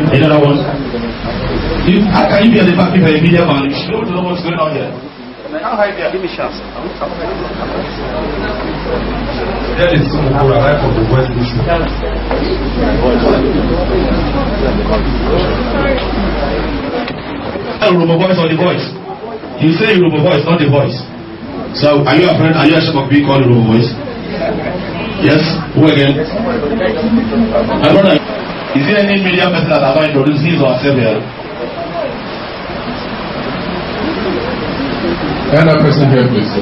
Another one. How can you be at the back of a media man? You should know what's going on here. Give me a chance. There is some who arrive from the West issue. Yoruba voice or the voice? You say Yoruba voice, not the voice. So, are you a friend? Are you a shop of being called Yoruba voice? Yes? Who again? My brother, is there any media person that has not introduced his or herself here? Another person here, please.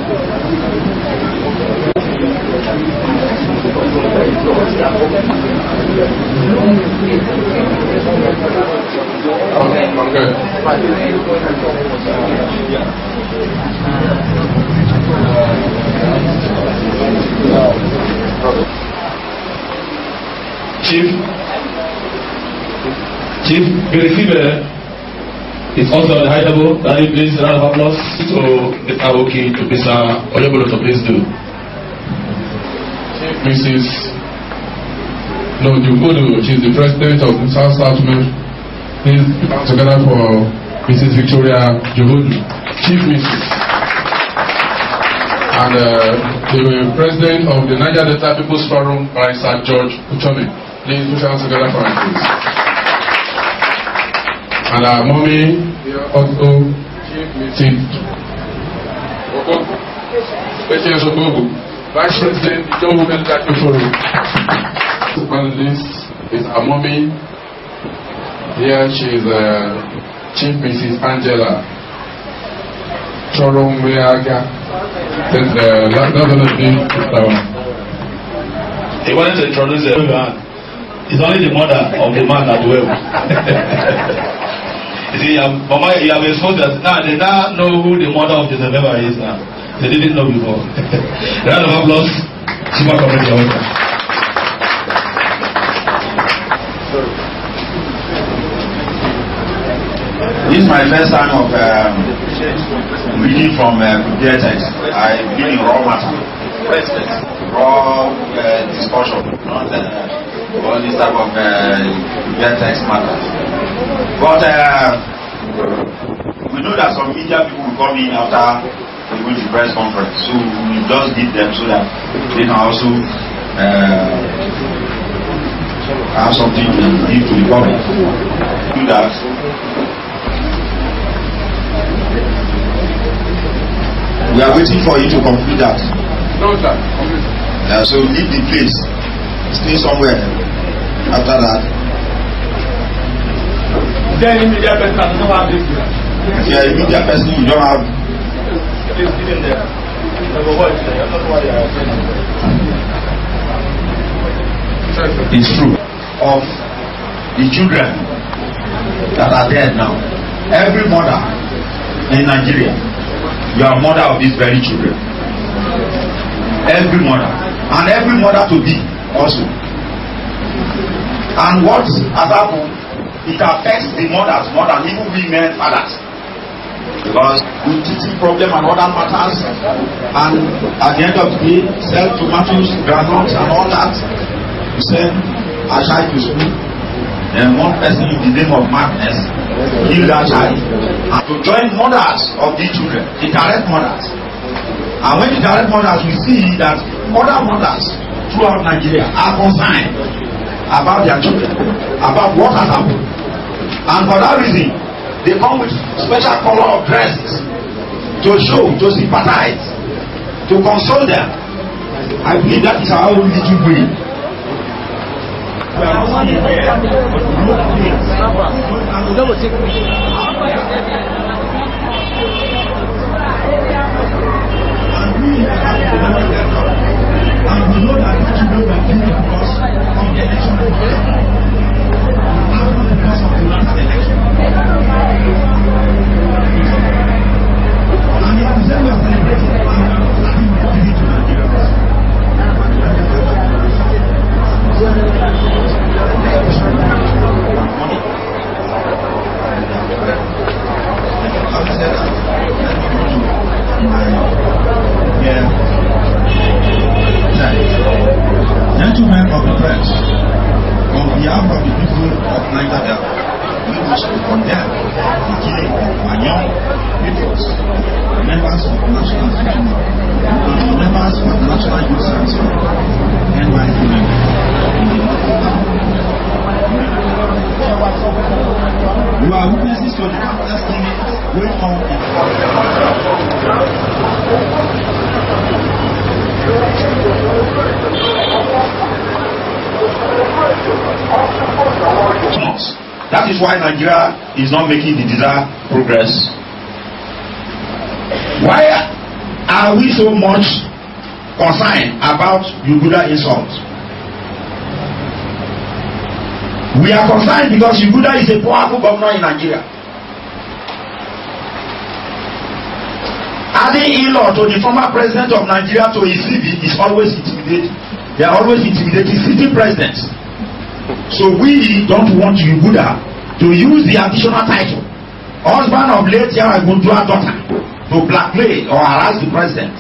Okay. Chief, you receive it's also on the high level. Can you please round of applause to the Aoki to Mr. Oyebolo to please do. Chief Mrs. Nodukodu, she's the president of South Men. Please put them together for Mrs. Victoria Johodu. Chief Mrs. And the president of the Niger Delta People's Forum, Barrister George Uchome. Please put them together for him, please. And our mommy also, Chief Mrs. Vice President, Joe Women Leadership Forum. On this is our mommy. Here she is Chief Mrs. Angela Choromweaga. That's definitely He wanted to introduce the man. It's only the mother of the man that well. You see, Mama, you have exposed that now they now know who the mother of Joseph Ever is now. They didn't know before. Round of applause. Super community welcome. This is my first time of reading from their text. I read in raw matter. Raw discussion, not all this type of text matter. But we know that some media people will come in after we go to the press conference, so we just give them so that they can also have something to give to the public. Do that. We are waiting for you to complete that. No, sir. So leave the place. Stay somewhere after that. Is there any media person that doesn't have this? If you are a media person, you don't have. Please give him there. It's true. Of the children that are dead now. Every mother in Nigeria, you are mother of these very children. Every mother. And every mother to be also. And what has happened, it affects the mothers more than even women fathers. Because we teach problem and other matters, and at the end of the day, sell tomatoes, granules, and all that. You send a child to school, then one person in the name of madness kill that child. And to join mothers of these children, the direct mothers. And when the direct mothers, we see that other mothers throughout Nigeria are concerned about their children, about what has happened. And for that reason, they come with special color of dresses to show, to sympathize, to console them. I believe that is our own little way. Gentlemen of the press, on behalf of the people of Niger Delta, we wish to condemn the killing of young people, members of the National Security, and members of the National Youth Service, NYSC members. You are witnesses to the countless killings going on in That is why Nigeria is not making the desired progress. Why are we so much concerned about Yuguda insult? We are concerned because Yuguda is a powerful governor in Nigeria. Adding in-law to the former president of Nigeria to his CV is always intimidating. They are always intimidating sitting presidents. So we don't want Yuguda to use the additional title, husband of late Yar'Adua daughter, to blackmail or harass the president,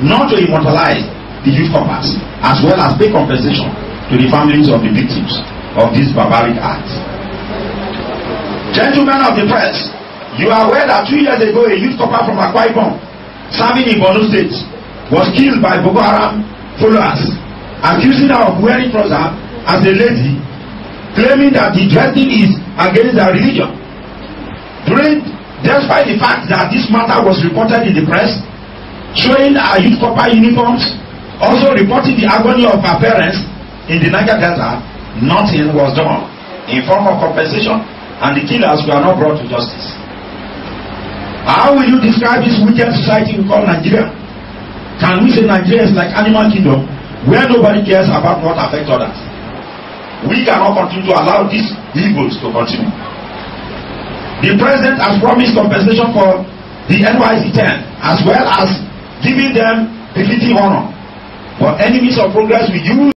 not to immortalize the youth corpers, as well as pay compensation to the families of the victims of this barbaric act. Gentlemen of the press, you are aware that 2 years ago a youth corper from Akwa Ibom, serving in Borno State, was killed by Boko Haram followers, accusing her of wearing trousers as a lady, claiming that the dressing is against their religion. Despite the fact that this matter was reported in the press, showing our youth corper uniforms, also reporting the agony of our parents in the Niger Delta, nothing was done in form of compensation, and the killers were not brought to justice. How will you describe this wicked society we call Nigeria? Can we say Nigeria is like animal kingdom, where nobody cares about what affects others? We cannot continue to allow these evils to continue. The president has promised compensation for the NYSC 10, as well as giving them befitting honor. But enemies of progress will use